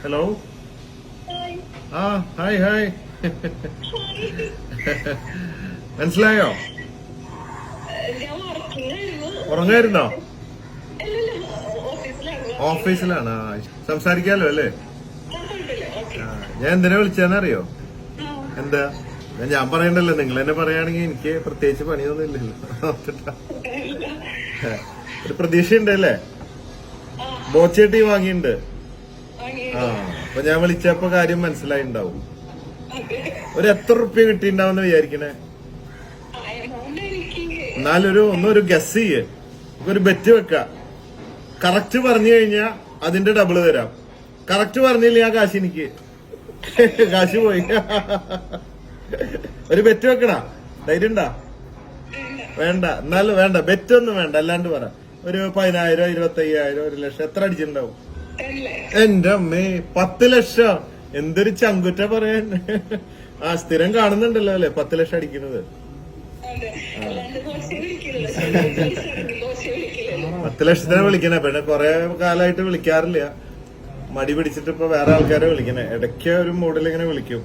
Hello. ആ hi hi. മനസ്സിലായോ? ഉറങ്ങായിരുന്നോ? ഓഫീസിലാണ്. സംസാരിക്കാലോ അല്ലേ? ഞാൻ എന്തിനാ വിളിച്ചാന്നറിയോ? എന്താ ഞാൻ പറയണ്ടല്ലോ, നിങ്ങൾ എന്നെ പറയുകയാണെങ്കിൽ എനിക്ക് പ്രത്യേകിച്ച് പണിയൊന്നും ഇല്ലല്ലോ. ഒരു പ്രതീക്ഷയുണ്ടല്ലേ? ബോച്ചേട്ടി വാങ്ങിയിട്ടുണ്ട്. ആ അപ്പൊ ഞാൻ വിളിച്ചപ്പോ കാര്യം മനസ്സിലായിണ്ടാവും. ഒരു എത്ര റുപ്യ കിട്ടിണ്ടാവുന്ന വിചാരിക്കണേ? എന്നാലൊരു ഒന്നൊരു ഗസ് ചെയ്യേ, ഒരു ബെറ്റ് വെക്ക. കറക്റ്റ് പറഞ്ഞു കഴിഞ്ഞാ അതിന്റെ ഡബിള് തരാം. കറക്റ്റ് പറഞ്ഞില്ല ആ കാശ് എനിക്ക്. കാശ് പോയി. ഒരു ബെറ്റ് വെക്കണ ധൈര്യം ഉണ്ടാ? വേണ്ട, എന്നാലും വേണ്ട, ബെറ്റ് ഒന്നും വേണ്ട. അല്ലാണ്ട് പറ, ഒരു 10,000, 25,000, 1 ലക്ഷം എത്ര അടിച്ചിട്ടുണ്ടാവും? എന്റെ അമ്മേ, 10 ലക്ഷം! എന്തൊരു ചങ്കുറ്റ പറയാൻ. ആ സ്ഥിരം കാണുന്നുണ്ടല്ലോ അല്ലെ 10 ലക്ഷം അടിക്കുന്നത്. 10 ലക്ഷത്തിനെ വിളിക്കണേ. പിന്നെ കൊറേ കാലമായിട്ട് വിളിക്കാറില്ല, മടി പിടിച്ചിട്ട് ഇപ്പൊ വേറെ ആൾക്കാരെ വിളിക്കണേ. ഇടയ്ക്ക് ഒരു മൂഡിൽ ഇങ്ങനെ വിളിക്കും.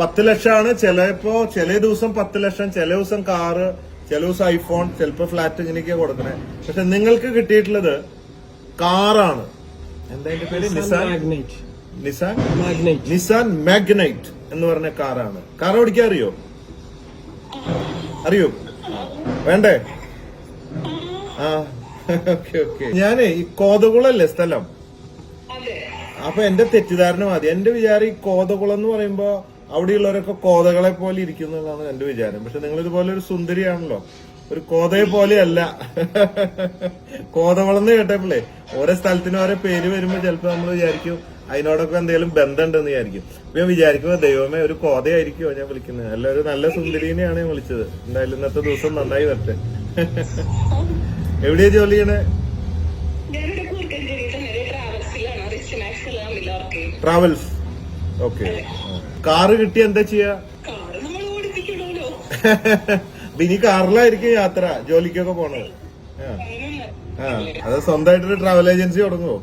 10 ലക്ഷമാണ് ചിലപ്പോ. ചില ദിവസം 10 ലക്ഷം, ചില ദിവസം കാറ്, ചില ദിവസം ഐഫോൺ, ചിലപ്പോ ഫ്ലാറ്റ്, ഇങ്ങനെയൊക്കെയാ കൊടുക്കണേ. പക്ഷെ നിങ്ങൾക്ക് കിട്ടിയിട്ടുള്ളത് കാറാണ്. എന്താ അതിന്റെ പേര്? നിസാൻ മാഗ്നൈറ്റ് എന്ന് പറഞ്ഞ കാറാണ്. കാർ ഓടിക്കാൻ അറിയോ? അറിയോ? വേണ്ടേ? ആ ഓക്കെ ഓക്കെ. ഞാനേ ഈ കോതകുളല്ലേ സ്ഥലം, അപ്പൊ എന്റെ തെറ്റിദ്ധാരണ മതി. എന്റെ വിചാരം ഈ കോതകുളം എന്ന് പറയുമ്പോ അവിടെയുള്ളവരൊക്കെ കോതകളെ പോലെ ഇരിക്കുന്നതാണ് എന്റെ വിചാരം. പക്ഷെ നിങ്ങൾ ഇതുപോലെ ഒരു സുന്ദരിയാണല്ലോ, ഒരു കോതയെ പോലെയല്ല. കോതകുളം എന്ന് കേട്ടപ്പോഴേ ഓരോ സ്ഥലത്തിനും ഓരോ പേര് വരുമ്പോ ചിലപ്പോ നമ്മൾ വിചാരിക്കും അതിനോടൊക്കെ എന്തെങ്കിലും ബന്ധമുണ്ടെന്ന് വിചാരിക്കും. അപ്പൊ ഞാൻ വിചാരിക്കുമ്പോ ദൈവമേ ഒരു കോതയായിരിക്കുമോ ഞാൻ വിളിക്കുന്നത്? അല്ല, ഒരു നല്ല സുന്ദരീനെയാണ് ഞാൻ വിളിച്ചത്. എന്തായാലും ഇന്നത്തെ ദിവസം നന്നായി വരട്ടെ. എവിടെയാ ജോലി ചെയ്യണേ? ട്രാവൽസ്. ഓക്കെ. കാറ് കിട്ടിയ എന്താ ചെയ്യാ? ഇനി കാറിലായിരിക്കും യാത്ര ജോലിക്കൊക്കെ പോണത്. അത് സ്വന്തമായിട്ടൊരു ട്രാവൽ ഏജൻസി തുടങ്ങുമോ?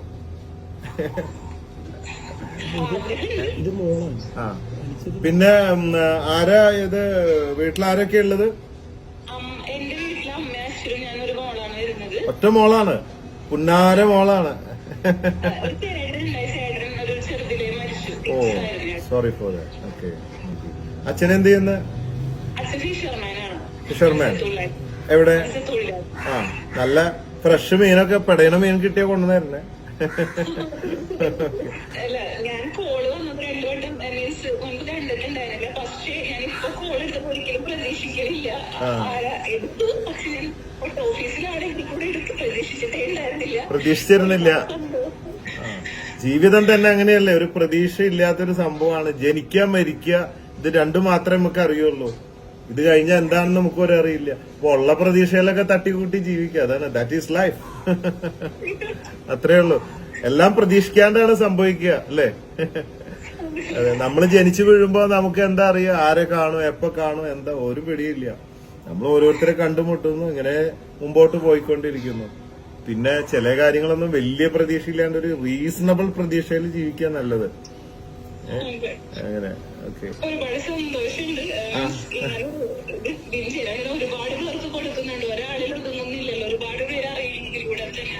ആ പിന്നെ ആരാ ഇത്? വീട്ടിലാരൊക്കെ ഉള്ളത്? ഒറ്റ മോളാണ്? പുന്നാര മോളാണ്. ഓ സോറി ഫോർ ദാറ്റ്. ഓക്കെ. അച്ഛൻ എന്ത് ചെയ്യുന്ന? ഫിഷർമാൻ. എവിടെ? ആ നല്ല ഫ്രഷ് മീനൊക്കെ, പെടയണ മീൻ കിട്ടിയ കൊണ്ടുവന്നേ. പ്രതീക്ഷിച്ചിരുന്നില്ല. ജീവിതം തന്നെ അങ്ങനെയല്ലേ, ഒരു പ്രതീക്ഷ ഇല്ലാത്തൊരു സംഭവമാണ്. ജനിക്കുക മരിക്കുക, ഇത് രണ്ടും മാത്രമേ നമുക്ക് അറിയുള്ളൂ. ഇത് കഴിഞ്ഞാൽ എന്താണെന്ന് നമുക്കൊരു അറിയില്ല. അപ്പൊ ഉള്ള പ്രതീക്ഷയിലൊക്കെ തട്ടിക്കൂട്ടി ജീവിക്കുക, അതാണ് ദാറ്റ് ഈസ് ലൈഫ്. അത്രേ ഉള്ളൂ. എല്ലാം പ്രതീക്ഷിക്കാണ്ടാണ് സംഭവിക്കുക, അല്ലേ? അതെ, നമ്മൾ ജനിച്ചു വീഴുമ്പോ നമുക്ക് എന്താ അറിയാ, ആരെ കാണും, എപ്പോ കാണും, എന്താ ഒരു പിടിയില്ല. നമ്മൾ ഓരോരുത്തരെ കണ്ടുമുട്ടുന്നു, ഇങ്ങനെ മുമ്പോട്ട് പോയിക്കൊണ്ടിരിക്കുന്നു. പിന്നെ ചില കാര്യങ്ങളൊന്നും വലിയ പ്രതീക്ഷ ഇല്ലാണ്ട് ഒരു റീസണബിൾ പ്രതീക്ഷയിൽ ജീവിക്കാൻ നല്ലത്. അങ്ങനെ. ഓക്കെ. ഒരുപാട് സന്തോഷമുണ്ട്. ഒരുപാട് പേർക്ക് കൊടുക്കുന്നുണ്ട്, ഒരാളിൽ ഒതുങ്ങുന്നില്ലല്ലോ. ഒരുപാട് പേര് അറിയില്ലെങ്കിലൂടെ തന്നെ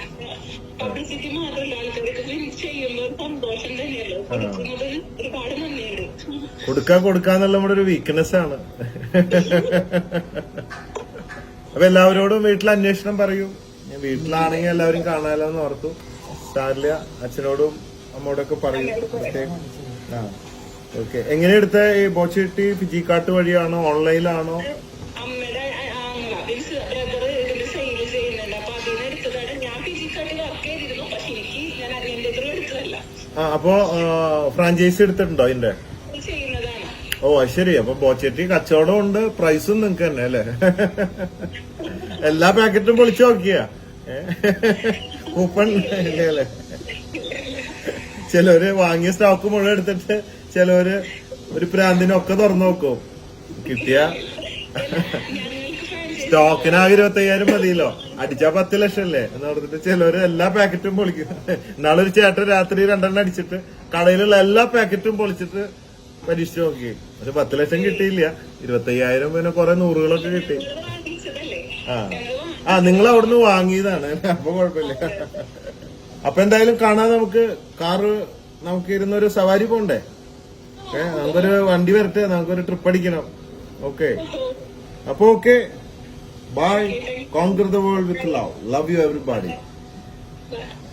പബ്ലിസിറ്റി മാത്രമല്ല, ആൾക്കാർക്ക് ചെയ്യുമ്പോൾ സന്തോഷം തന്നെയല്ലോ. കൊടുക്കുന്നത് ഒരുപാട് നന്ദിയുണ്ട്. കൊടുക്കാന്നുള്ള നമ്മുടെ ഒരു വീക്ക്നെസ് ആണ്. അപ്പൊ എല്ലാവരോടും വീട്ടിൽ അന്വേഷണം പറയൂ. ഞാൻ വീട്ടിലാണെങ്കിൽ എല്ലാവരും കാണാലോ എന്ന് ഓർത്തു. സാരില്ല, അച്ഛനോടും അമ്മോടൊക്കെ പറയൂ. ആ ഓക്കെ. എങ്ങനെ എടുത്ത ഈ ബോച്ചേട്ടി? Fiji cart വഴിയാണോ, ഓൺലൈനിലാണോ? അമ്മയുടെ ബ്രദർ ഇതിന്റെ സെയിൽ ചെയ്യുന്നുണ്ട്, അപ്പൊ അതിന് എടുത്തതാണ്. ഞാൻ ഫിജി കാർട്ട് വർക്ക് ചെയ്തിരുന്നു, പക്ഷെ എനിക്ക് ഞാൻ അതിന്റെ എടുത്തതല്ല. ആ അപ്പൊ ഫ്രാഞ്ചൈസി എടുത്തിട്ടുണ്ടോ അതിന്റെ? ചെയ്യുന്നതാണ്. ഓ അത് ശരി. അപ്പൊ ബോച്ചേട്ടി കച്ചവടം ഉണ്ട്, പ്രൈസും നിങ്ങക്ക് തന്നെ അല്ലേ? എല്ലാ പാക്കറ്റും പൊളിച്ചു നോക്കിയാ? കൂപ്പൺ ഇല്ലേ അല്ലേ? ചിലവര് വാങ്ങിയ സ്റ്റോക്ക് മുഴുവൻ എടുത്തിട്ട് ചിലവര് ഒരു പ്രാന്തിനൊക്കെ തുറന്നു നോക്കും. കിട്ടിയ സ്റ്റോക്കിനാകെ 25,000 മതിയല്ലോ, അടിച്ചാ 10 ലക്ഷം അല്ലേ എന്ന് പറഞ്ഞിട്ട് ചിലവര് എല്ലാ പാക്കറ്റും പൊളിക്കും. നാളൊരു ചേട്ടൻ രാത്രി 2 അടിച്ചിട്ട് കടയിലുള്ള എല്ലാ പാക്കറ്റും പൊളിച്ചിട്ട് പരീക്ഷിച്ച് നോക്കി. പക്ഷെ 10 ലക്ഷം കിട്ടിയില്ല, 25,000 പിന്നെ കുറെ നൂറുകളൊക്കെ കിട്ടി. വാങ്ങിച്ചതല്ലേ നിങ്ങൾ അവിടുന്ന് വാങ്ങിയതാണ്, അപ്പൊ കുഴപ്പമില്ല. അപ്പൊ എന്തായാലും കാണാൻ നമുക്ക് കാറ് നമുക്ക് ഇരുന്നൊരു സവാരി പോണ്ടേ? നമുക്കൊരു വണ്ടി വരട്ടെ, നമുക്കൊരു ട്രിപ്പ് അടിക്കണം. ഓക്കെ, അപ്പൊ okay, bye. Conquer the world with love. Love you everybody. Bye.